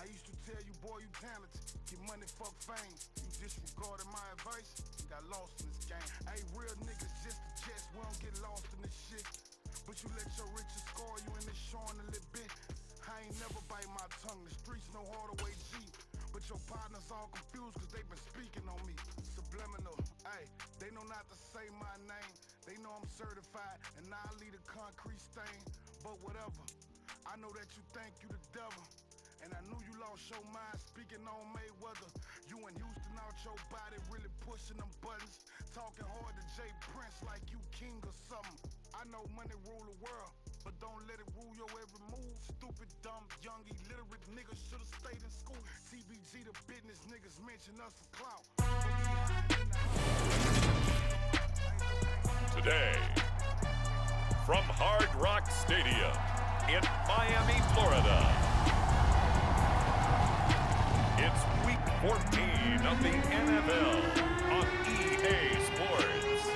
I used to tell you, boy, you talented. Get money, fuck fame. You disregarded my advice and got lost in this game. Hey, real niggas just a jest. We don't get lost in this shit. But you let your riches score you in this showing a little bit. I ain't never bite my tongue. The streets know Hardaway G. But your partners all confused cause they been speaking on me. Subliminal, hey, they know not to say my name. They know I'm certified and I leave a concrete stain. But whatever, I know that you think you the devil. And I knew you lost your mind speaking on Mayweather. You in Houston out your body really pushing them buttons. Talking hard to Jay Prince like you king or something. I know money rule the world, but don't let it rule your every move. Stupid, dumb, young, illiterate niggas should've stayed in school. TBG, the business niggas mention us for clout. Today, from Hard Rock Stadium in Miami, Florida, it's Week 14 of the NFL on EA Sports.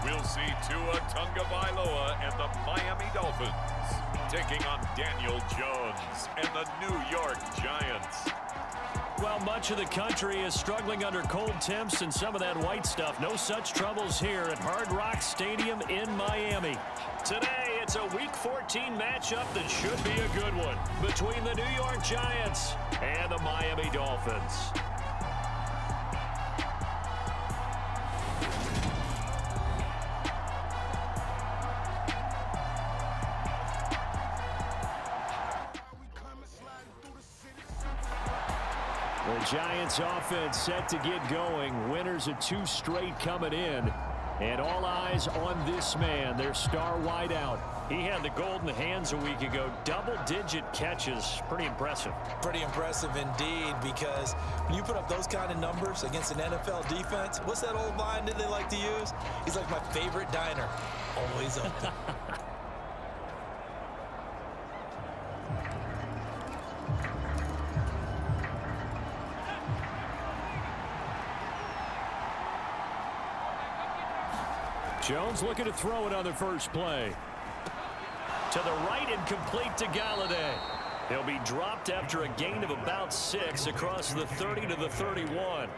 We'll see Tua Tagovailoa and the Miami Dolphins taking on Daniel Jones and the New York Giants. Well, much of the country is struggling under cold temps and some of that white stuff. No such troubles here at Hard Rock Stadium in Miami. Today, it's a Week 14 matchup that should be a good one between the New York Giants and the Miami Dolphins. The Giants offense set to get going. Winners of 2 straight coming in. And all eyes on this man, their star wideout. He had the golden hands a week ago. Double-digit catches. Pretty impressive. Pretty impressive indeed, because when you put up those kind of numbers against an NFL defense, what's that old line that they like to use? He's like my favorite diner. Always open. Jones looking to throw it on the first play. To the right and complete to Galladay. He'll be dropped after a gain of about 6 across the 30 to the 31.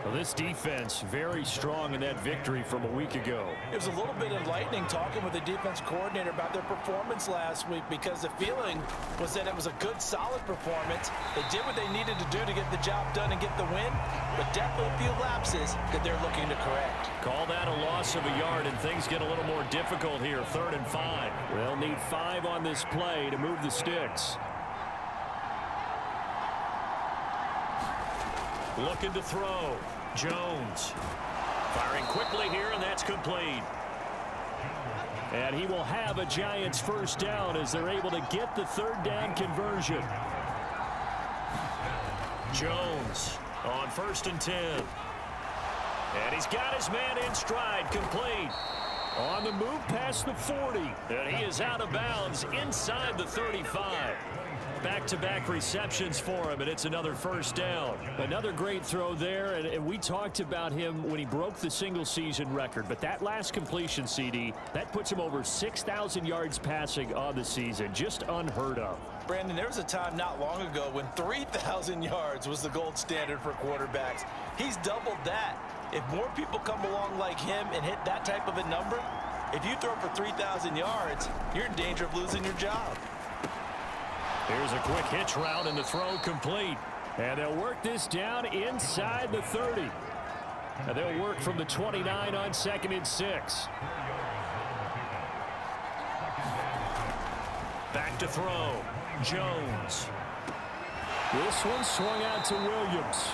Well, this defense very strong in that victory from a week ago. It was a little bit enlightening talking with the defense coordinator about their performance last week, because the feeling was that it was a good, solid performance. They did what they needed to do to get the job done and get the win, but definitely a few lapses that they're looking to correct. Call that a loss of a yard, and things get a little more difficult here. 3rd and 5. They'll need 5 on this play to move the sticks. Looking to throw. Jones. Firing quickly here, and that's complete. And he will have a Giants first down as they're able to get the 3rd down conversion. Jones on 1st and 10. And he's got his man in stride, complete. On the move past the 40. And he is out of bounds inside the 35. Back-to-back receptions for him, and it's another first down. Another great throw there, and we talked about him when he broke the single-season record. But that last completion, CD, that puts him over 6,000 yards passing on the season. Just unheard of. Brandon, there was a time not long ago when 3,000 yards was the gold standard for quarterbacks. He's doubled that. If more people come along like him and hit that type of a number, if you throw for 3,000 yards, you're in danger of losing your job. Here's a quick hitch route, and the throw complete. And they'll work this down inside the 30. And they'll work from the 29 on 2nd and 6. Back to throw. Jones. This one swung out to Williams.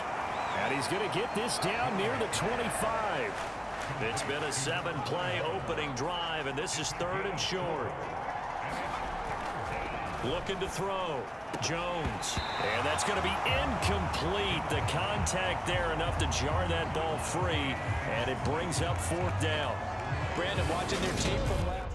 And he's going to get this down near the 25. It's been a 7-play opening drive, and this is 3rd and short. Looking to throw. Jones. And that's going to be incomplete. The contact there enough to jar that ball free. And it brings up 4th down. Brandon, watching their team from last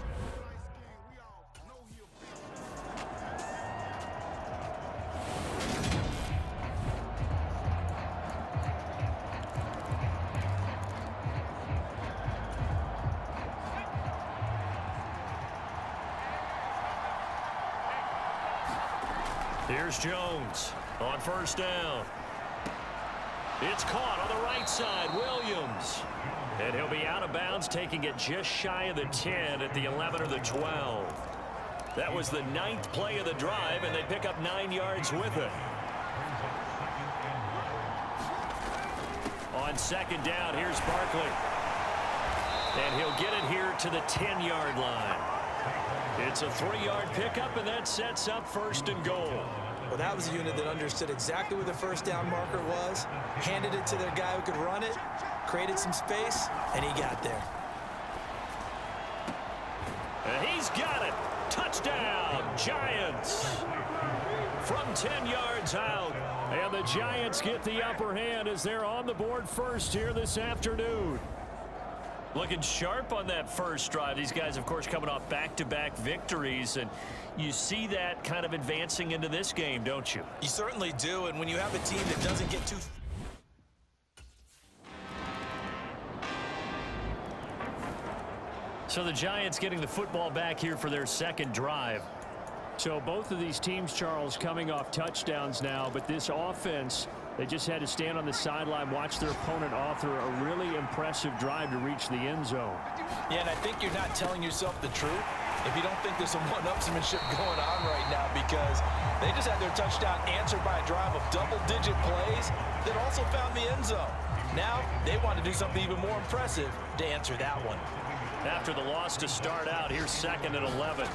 Here's Jones on first down. It's caught on the right side. Williams. And he'll be out of bounds, taking it just shy of the 10 at the 11 or the 12. That was the 9th play of the drive, and they pick up 9 yards with it. On second down, here's Barkley. And he'll get it here to the 10-yard line. It's a 3-yard pickup, and that sets up first and goal. Well, that was a unit that understood exactly where the first down marker was, handed it to their guy who could run it, created some space, and he got there. And he's got it. Touchdown, Giants. From 10 yards out. And the Giants get the upper hand as they're on the board first here this afternoon. Looking sharp on that first drive. These guys, of course, coming off back-to-back victories, and you see that kind of advancing into this game, don't you? You certainly do, and when you have a team that doesn't get too... So the Giants getting the football back here for their second drive. So both of these teams, Charles, coming off touchdowns now, but this offense, they just had to stand on the sideline, watch their opponent author a really impressive drive to reach the end zone. Yeah, and I think you're not telling yourself the truth if you don't think there's some one-upsmanship going on right now, because they just had their touchdown answered by a drive of double-digit plays that also found the end zone. Now they want to do something even more impressive to answer that one. After the loss to start out, here's 2nd and 11.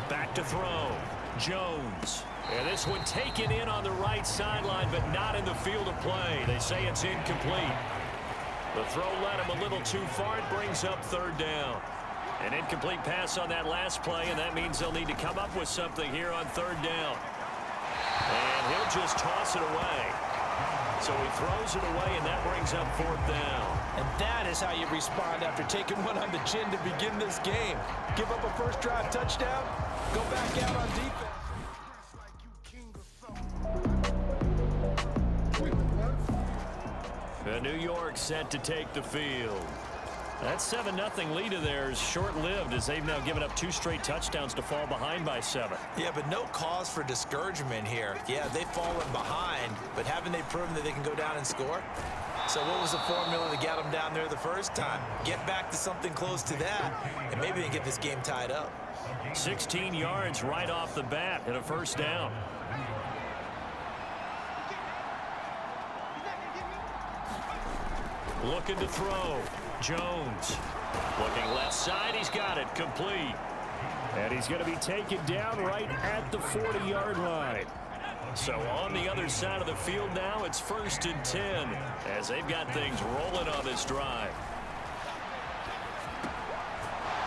Back to throw. Jones. And this one taken in on the right sideline, but not in the field of play. They say it's incomplete. The throw led him a little too far. It brings up 3rd down. An incomplete pass on that last play, and that means they'll need to come up with something here on 3rd down. And he'll just toss it away. So he throws it away, and that brings up 4th down. And that is how you respond after taking one on the chin to begin this game. Give up a first drive touchdown, go back out on defense. And New York set to take the field. That 7-0 lead of theirs short-lived as they've now given up 2 straight touchdowns to fall behind by 7. Yeah, but no cause for discouragement here. Yeah, they've fallen behind, but haven't they proven that they can go down and score? So what was the formula to get them down there the first time? Get back to something close to that, and maybe they can get this game tied up. 16 yards right off the bat and a first down. Looking to throw. Jones. Looking left side. He's got it. Complete. And he's going to be taken down right at the 40-yard line. So on the other side of the field now, it's 1st and 10 as they've got things rolling on this drive.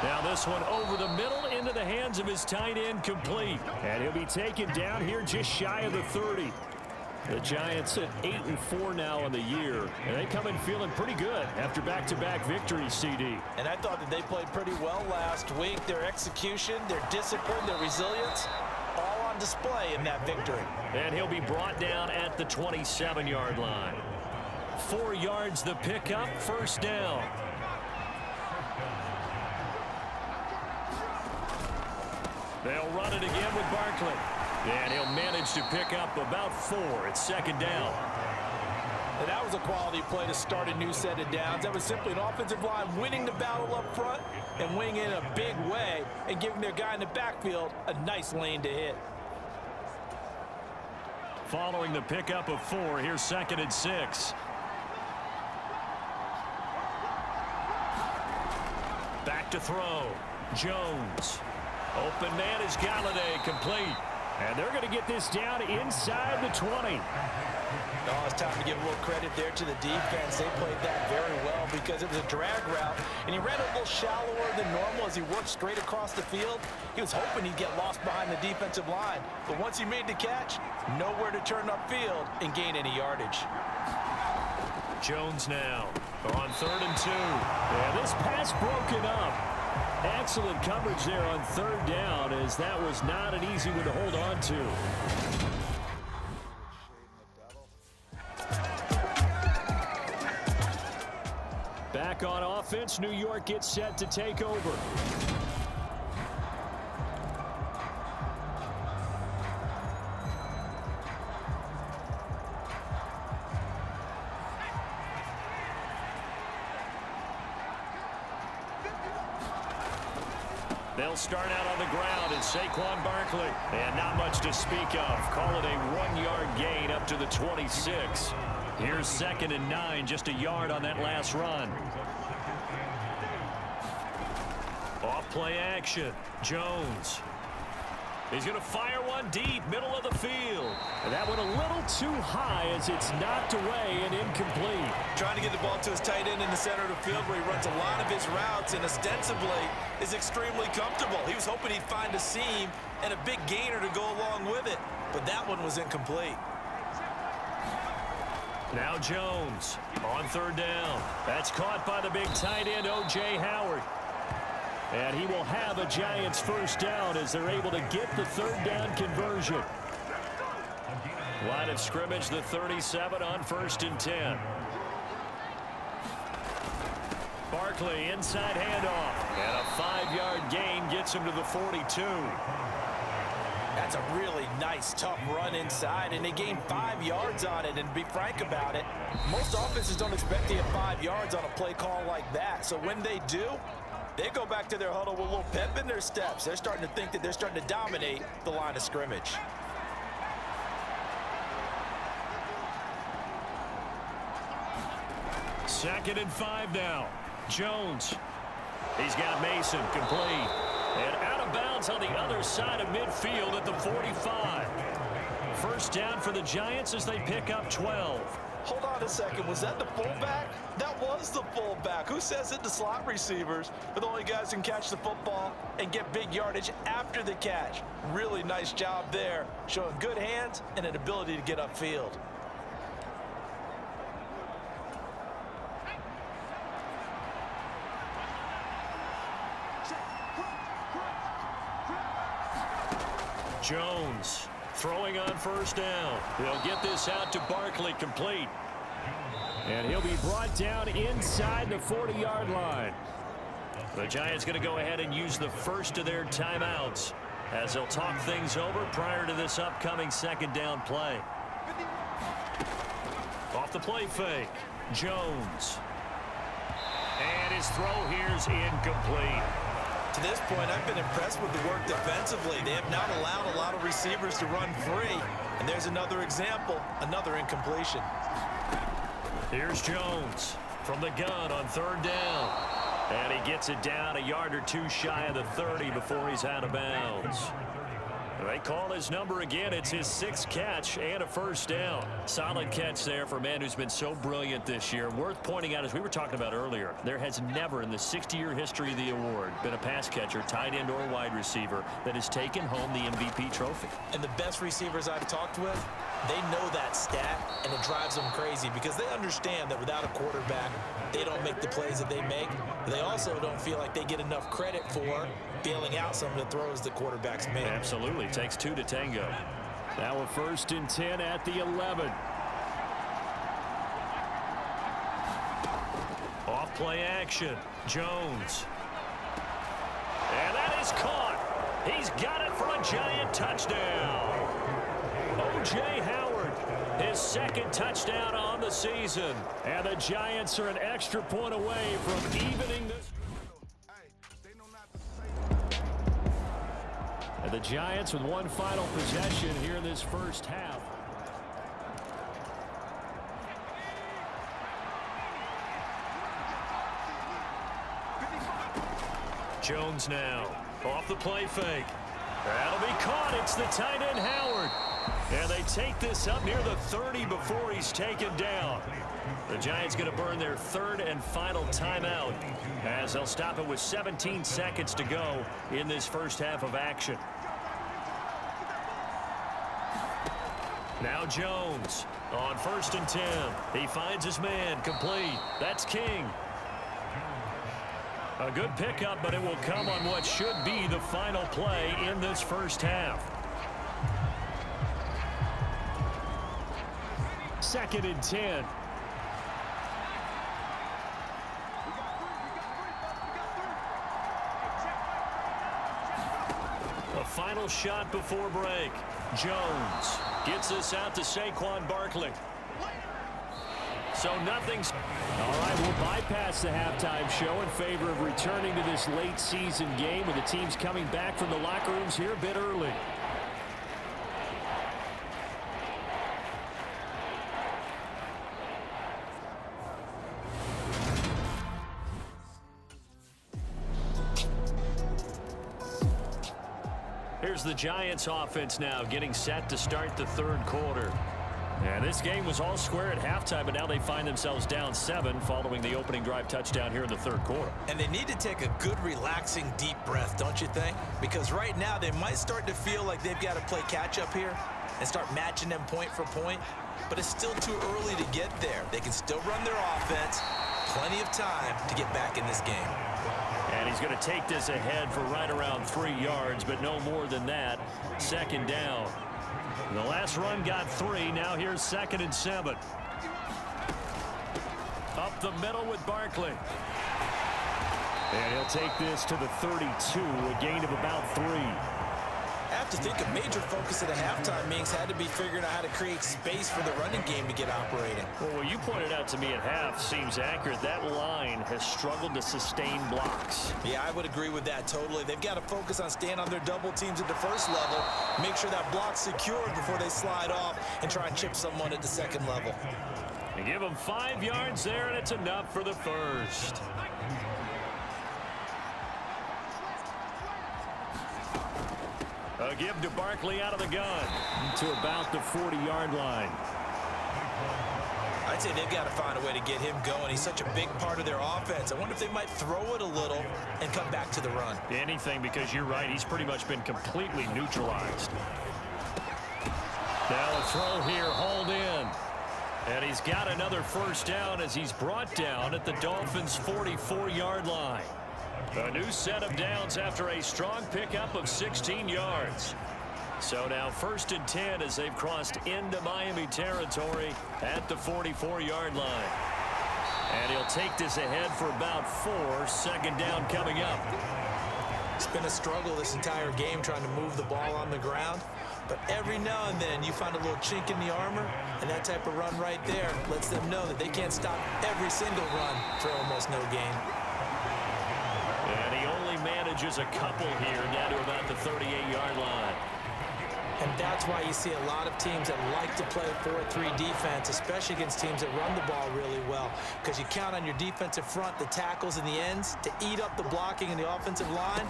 Now this one over the middle into the hands of his tight end, complete. And he'll be taken down here just shy of the 30. The Giants at 8-4 now in the year, and they come in feeling pretty good after back-to-back victories, CD. And I thought that they played pretty well last week. Their execution, their discipline, their resilience, all on display in that victory. And he'll be brought down at the 27-yard line. 4 yards the pickup, first down. They'll run it again with Barkley. And he'll manage to pick up about 4. It's 2nd down. And that was a quality play to start a new set of downs. That was simply an offensive line winning the battle up front and winning in a big way and giving their guy in the backfield a nice lane to hit. Following the pickup of 4, here's 2nd and 6. Back to throw. Jones. Open man is Galladay, complete. And they're going to get this down inside the 20. Oh, it's time to give a little credit there to the defense. They played that very well because it was a drag route, and he ran a little shallower than normal as he worked straight across the field. He was hoping he'd get lost behind the defensive line, but once he made the catch, nowhere to turn upfield and gain any yardage. Jones now on 3rd and 2. And this pass broken up. Excellent coverage there on 3rd down, as that was not an easy one to hold on to. Back on offense, New York gets set to take over. They'll start out on the ground in Saquon Barkley. And not much to speak of. Call it a 1-yard gain up to the 26. Here's 2nd and 9, just a yard on that last run. Off play action. Jones. He's going to fire one deep, middle of the field. And that went a little too high as it's knocked away and incomplete. Trying to get the ball to his tight end in the center of the field where he runs a lot of his routes and ostensibly is extremely comfortable. He was hoping he'd find a seam and a big gainer to go along with it. But that one was incomplete. Now Jones on 3rd down. That's caught by the big tight end, O.J. Howard. And he will have a Giants first down as they're able to get the 3rd down conversion. Line of scrimmage, the 37 on 1st and 10. Barkley inside handoff. And a 5-yard gain gets him to the 42. That's a really nice, tough run inside, and they gained 5 yards on it. And to be frank about it, most offenses don't expect to get 5 yards on a play call like that. So when they do, they go back to their huddle with a little pep in their steps. They're starting to think that they're starting to dominate the line of scrimmage. Second and 5 now. Jones. He's got Mason complete. And out of bounds on the other side of midfield at the 45. First down for the Giants as they pick up 12. Hold on a second. Was that the fullback? That was the fullback. Who says it? The slot receivers are the only guys who can catch the football and get big yardage after the catch. Really nice job there, showing good hands and an ability to get upfield. Jones throwing on first down. They'll get this out to Barkley, complete. And he'll be brought down inside the 40-yard line. The Giants going to go ahead and use the first of their timeouts as they'll talk things over prior to this upcoming 2nd down play. Off the play fake, Jones. And his throw here's incomplete. To this point, I've been impressed with the work defensively. They have not allowed a lot of receivers to run free. And there's another example, another incompletion. Here's Jones from the gun on 3rd down. And he gets it down a yard or two shy of the 30 before he's out of bounds. They call his number again. It's his 6th catch and a first down. Solid catch there for a man who's been so brilliant this year. Worth pointing out, as we were talking about earlier, there has never in the 60-year history of the award been a pass catcher, tight end or wide receiver that has taken home the MVP trophy. And the best receivers I've talked with, they know that stat, and it drives them crazy because they understand that without a quarterback, they don't make the plays that they make. They also don't feel like they get enough credit for bailing out some of the throws the quarterbacks make. Absolutely. Takes 2 to tango. Now a 1st and 10 at the 11. Off play action. Jones. And that is caught. He's got it for a Giant touchdown. O.J. Howard, his 2nd touchdown on the season. And the Giants are an extra point away from evening this. And the Giants with one final possession here in this first half. Jones now off the play fake. That'll be caught. It's the tight end Howard. And they take this up near the 30 before he's taken down. The Giants going to burn their 3rd and final timeout as they'll stop it with 17 seconds to go in this first half of action. Now Jones on 1st and 10. He finds his man, complete. That's King. A good pickup, but it will come on what should be the final play in this first half. 2nd and 10. A final shot before break. Jones gets this out to Saquon Barkley. So nothing's... All right, we'll bypass the halftime show in favor of returning to this late season game with the teams coming back from the locker rooms here a bit early. Here's the Giants offense now getting set to start the third quarter. And this game was all square at halftime, but now they find themselves down 7 following the opening drive touchdown here in the third quarter. And they need to take a good, relaxing, deep breath, don't you think? Because right now they might start to feel like they've got to play catch-up here and start matching them point for point. But it's still too early to get there. They can still run their offense. Plenty of time to get back in this game. And he's going to take this ahead for right around 3 yards, but no more than that. Second down. The last run got 3. Now here's 2nd and 7. Up the middle with Barkley. And he'll take this to the 32, a gain of about 3. I have to think a major focus of the halftime meetings had to be figuring out how to create space for the running game to get operating. Well, what you pointed out to me at half seems accurate. That line has struggled to sustain blocks. Yeah, I would agree with that totally. They've got to focus on staying on their double teams at the first level, make sure that block's secured before they slide off and try and chip someone at the second level. And give them 5 yards there, and it's enough for the first. A give to Barkley out of the gun to about the 40-yard line. I'd say they've got to find a way to get him going. He's such a big part of their offense. I wonder if they might throw it a little and come back to the run. Anything, because you're right. He's pretty much been completely neutralized. Now a throw here, hauled in. And he's got another first down as he's brought down at the Dolphins' 44-yard line. A new set of downs after a strong pickup of 16 yards. So now 1st and 10 as they've crossed into Miami territory at the 44-yard line. And he'll take this ahead for about 4. 2nd down coming up. It's been a struggle this entire game trying to move the ball on the ground. But every now and then you find a little chink in the armor, and that type of run right there lets them know that they can't stop every single run for almost no gain. And he only manages a couple here down to about the 38-yard line. And that's why you see a lot of teams that like to play 4-3 defense, especially against teams that run the ball really well, because you count on your defensive front, the tackles and the ends, to eat up the blocking in the offensive line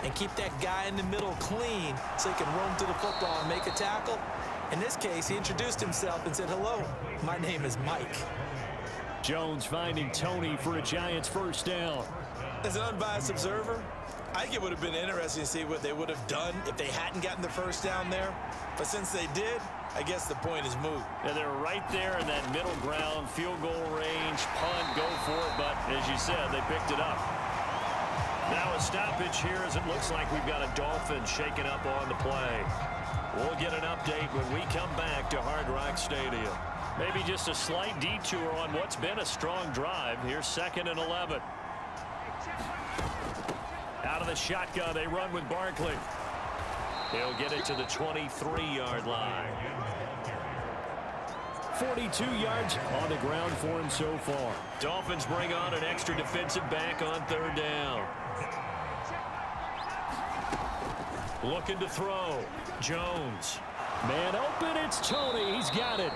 and keep that guy in the middle clean so he can roam through the football and make a tackle. In this case, he introduced himself and said, "Hello, my name is Mike." Jones finding Tony for a Giants first down. As an unbiased observer, I think it would have been interesting to see what they would have done if they hadn't gotten the first down there. But since they did, I guess the point is moot. And they're right there in that middle ground, field goal range, punt, go for it. But as you said, they picked it up. Now a stoppage here as it looks like we've got a Dolphin shaking up on the play. We'll get an update when we come back to Hard Rock Stadium. Maybe just a slight detour on what's been a strong drive. Here's 2nd and 11. Out of the shotgun, they run with Barkley. He'll get it to the 23-yard line. 42 yards on the ground for him so far. Dolphins bring on an extra defensive back on 3rd down. Looking to throw. Jones. Man open, it's Tony. He's got it.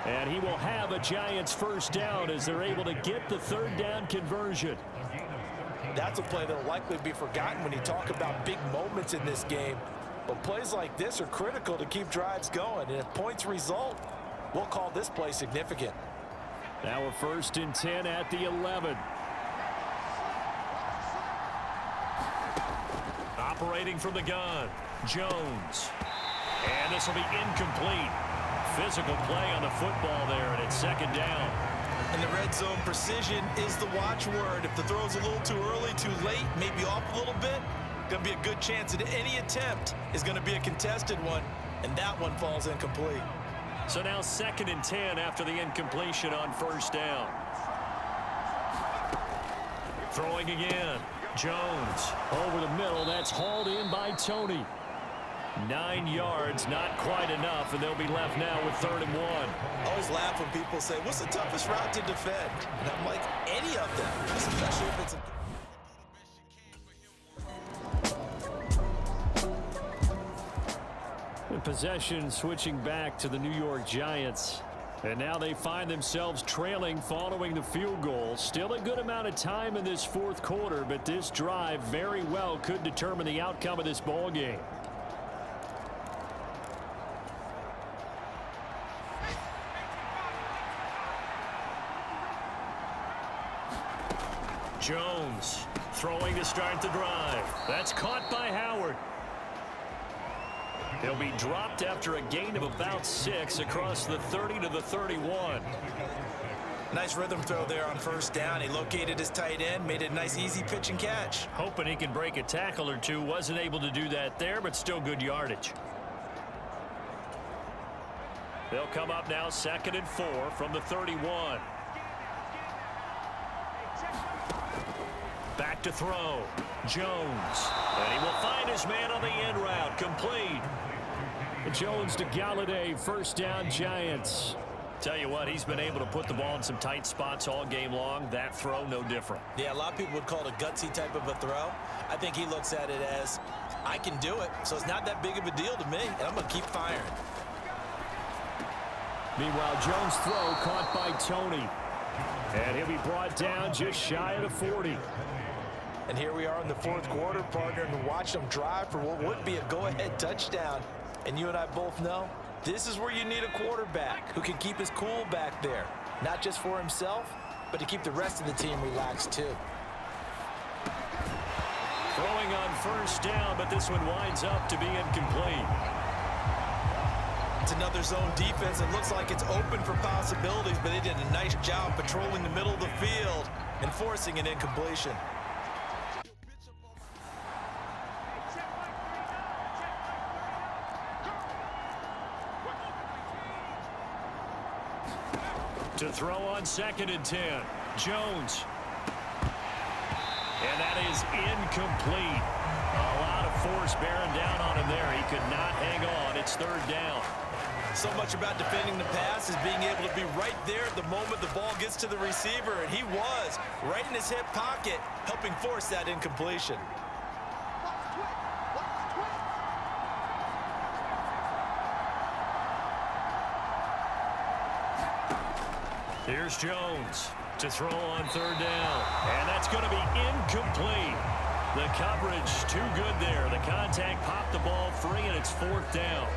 And he will have a Giants first down as they're able to get the 3rd down conversion. That's a play that will likely be forgotten when you talk about big moments in this game. But plays like this are critical to keep drives going. And if points result, we'll call this play significant. Now a 1st and 10 at the 11. Operating from the gun, Jones. And this will be incomplete. Physical play on the football there, and it's 2nd down. In the red zone, precision is the watchword. If the throw's a little too early, too late, maybe off a little bit, going to be a good chance that any attempt is going to be a contested one, and that one falls incomplete. So now 2nd and 10 after the incompletion on 1st down. Throwing again. Jones over the middle. That's hauled in by Tony. 9 yards, not quite enough, and they'll be left now with 3rd and 1. I always laugh when people say, what's the toughest route to defend? And I'm like, any of them, especially if it's a... Possession switching back to the New York Giants. And now they find themselves trailing following the field goal. Still a good amount of time in this 4th quarter, but this drive very well could determine the outcome of this ball game. Jones throwing to start the drive. That's caught by Howard. He'll be dropped after a gain of about 6 across the 30 to the 31. Nice rhythm throw there on 1st down. He located his tight end, made it a nice easy pitch and catch. Hoping he can break a tackle or two. Wasn't able to do that there, but still good yardage. They'll come up now 2nd and 4 from the 31. Back to throw. Jones. And he will find his man on the end route. Complete. Jones to Galladay. 1st down, Giants. Tell you what, he's been able to put the ball in some tight spots all game long. That throw, no different. Yeah, a lot of people would call it a gutsy type of a throw. I think he looks at it as, I can do it, so it's not that big of a deal to me, and I'm going to keep firing. Meanwhile, Jones' throw caught by Tony. And he'll be brought down just shy of the 40. And here we are in the 4th quarter, partner, and watch them drive for what would be a go-ahead touchdown. And you and I both know this is where you need a quarterback who can keep his cool back there. Not just for himself, but to keep the rest of the team relaxed too. Throwing on 1st down, but this one winds up to be incomplete. It's another zone defense. It looks like it's open for possibilities, but they did a nice job patrolling the middle of the field and forcing an incompletion. To throw on 2nd and 10. Jones. And that is incomplete. A lot of force bearing down on him there. He could not hang on. It's 3rd down. So much about defending the pass is being able to be right there at the moment the ball gets to the receiver, and he was right in his hip pocket, helping force that incompletion. Here's Jones to throw on 3rd down. And that's going to be incomplete. The coverage too good there. The contact popped the ball free, and it's 4th down.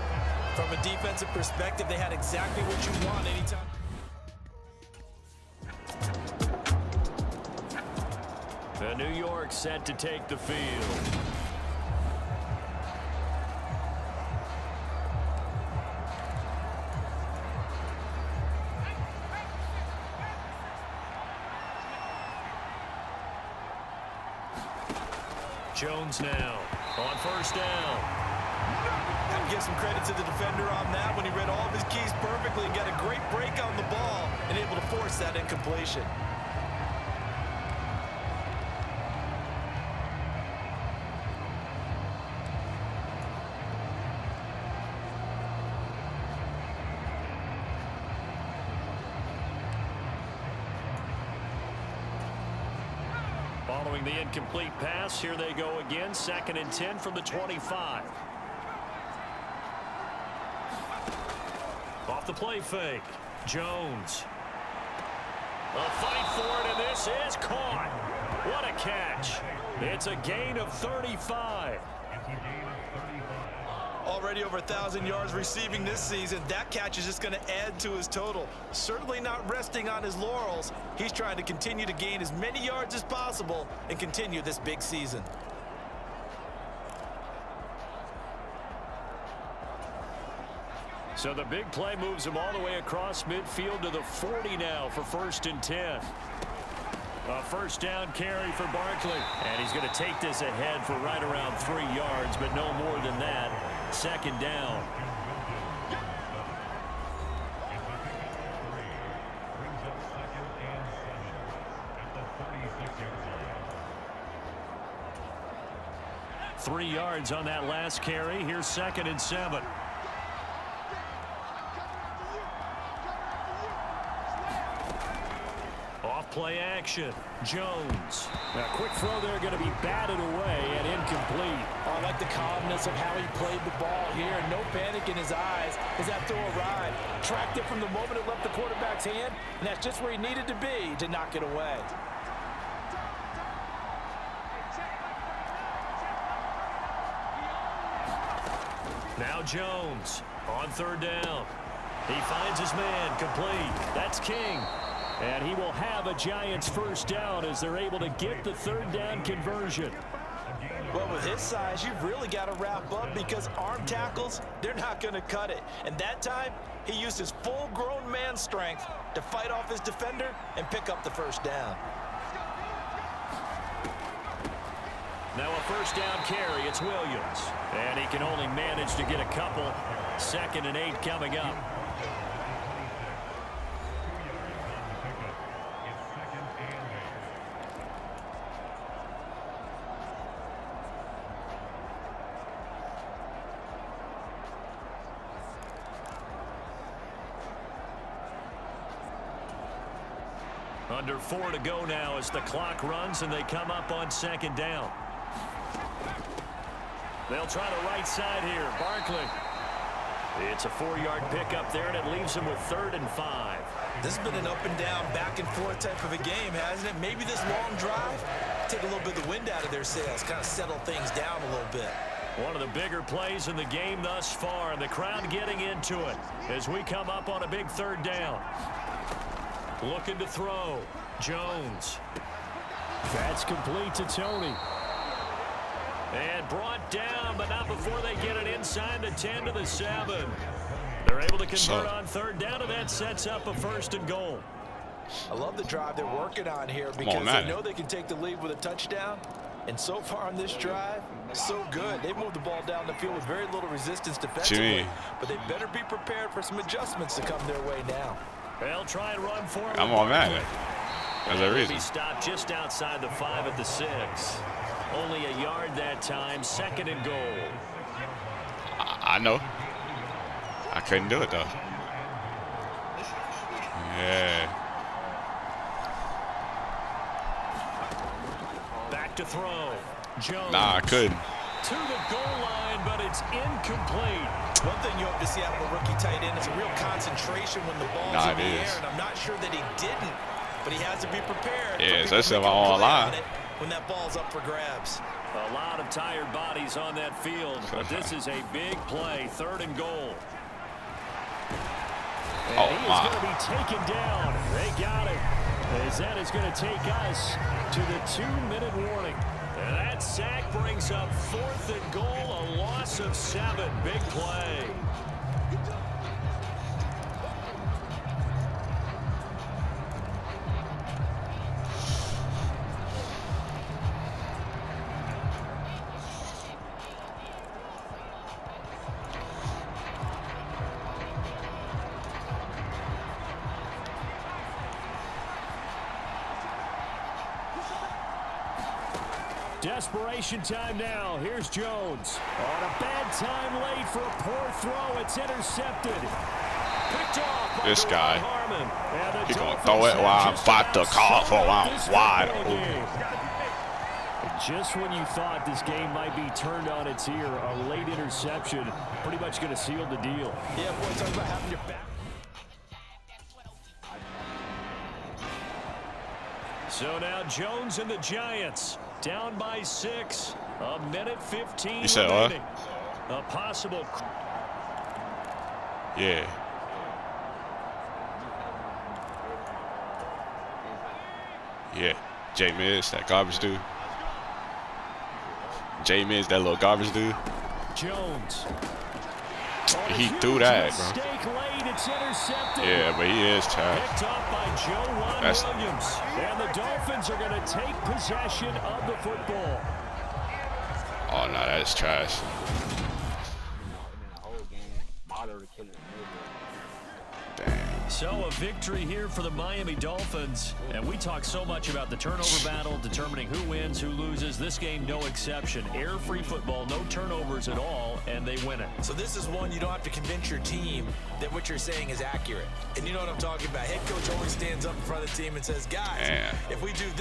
From a defensive perspective, they had exactly what you want anytime. The New York set to take the field. Jones now on 1st down. Got to give some credit to the defender on that when he read all of his keys perfectly and got a great break on the ball and able to force that incompletion. Following the incomplete pass, here they go again. 2nd and 10 from the 25. Off the play fake. Jones. A fight for it, and this is caught. What a catch. It's a gain of 35. Already over 1,000 yards receiving this season. That catch is just going to add to his total. Certainly not resting on his laurels. He's trying to continue to gain as many yards as possible and continue this big season. So the big play moves him all the way across midfield to the 40 now for 1st and 10. A 1st down carry for Barkley. And he's going to take this ahead for right around 3 yards, but no more than that. 2nd down. 3 yards on that last carry. Here's 2nd and 7. Off-play action. Jones. A quick throw there going to be batted away and incomplete. Oh, I like the calmness of how he played the ball here. No panic in his eyes as that throw arrived. Tracked it from the moment it left the quarterback's hand, and that's just where he needed to be to knock it away. Now Jones on 3rd down. He finds his man, complete. That's King. And he will have a Giants 1st down as they're able to get the 3rd down conversion. Well, with his size, you've really got to wrap up because arm tackles, they're not going to cut it. And that time, he used his full-grown man strength to fight off his defender and pick up the 1st down. Now a 1st down carry, it's Williams. And he can only manage to get a couple. 2nd and 8 coming up. Under 4 to go now as the clock runs and they come up on 2nd down. They'll try the right side here. Barkley. It's a 4-yard pickup there, and it leaves him with 3rd and 5. This has been an up-and-down, back-and-forth type of a game, hasn't it? Maybe this long drive, take a little bit of the wind out of their sails, kind of settle things down a little bit. One of the bigger plays in the game thus far, and the crowd getting into it as we come up on a big 3rd down. Looking to throw. Jones. That's complete to Tony. And brought down, but not before they get it inside the 10 to the 7. They're able to convert on 3rd down, and that sets up a 1st and goal. I love the drive they're working on here because they know they can take the lead with a touchdown. And so far on this drive, so good. They've moved the ball down the field with very little resistance defensively. But they better be prepared for some adjustments to come their way now. They'll try and run forward. I'm on that. There's a reason. He stopped just outside the 5 at the 6. Only a yard that time. 2nd and goal. I know. I couldn't do it though. Yeah. Back to throw. Jones. Nah, I couldn't. To the goal line, but it's incomplete. One thing you hope to see out of a rookie tight end is a real concentration when the ball's in the air, and I'm not sure that he didn't, but he has to be prepared. Yeah, especially on line. When that ball's up for grabs. A lot of tired bodies on that field, but this is a big play. 3rd and goal. And he is going to be taken down. They got it. As that is going to take us to the 2-minute warning. And that sack brings up 4th and goal, a loss of 7. Big play. Desperation time now. Here's Jones. On a bad time late for a poor throw. It's intercepted. Picked off by this guy. Harmon. He's going to throw it while I'm about to call for one wide open. Just when you thought this game might be turned on its ear, a late interception pretty much going to seal the deal. Yeah, boy, talk about having your back. So now Jones and the Giants down by 6. A minute 15 you said remaining. What? A possible. Yeah. Yeah. Jay Miz, that garbage dude. Jay Miz, that little garbage dude. Jones. He threw that, bro. Yeah, but he is trash. Picked up by Joe Williams. And the Dolphins are going to take possession of the football. Oh, no, that is trash. Damn. So a victory here for the Miami Dolphins. And we talk so much about the turnover battle, determining who wins, who loses. This game, no exception. Air-free football, no turnovers at all, and they win it. So this is one you don't have to convince your team that what you're saying is accurate. And you know what I'm talking about. Head coach always stands up in front of the team and says, guys, if we do this,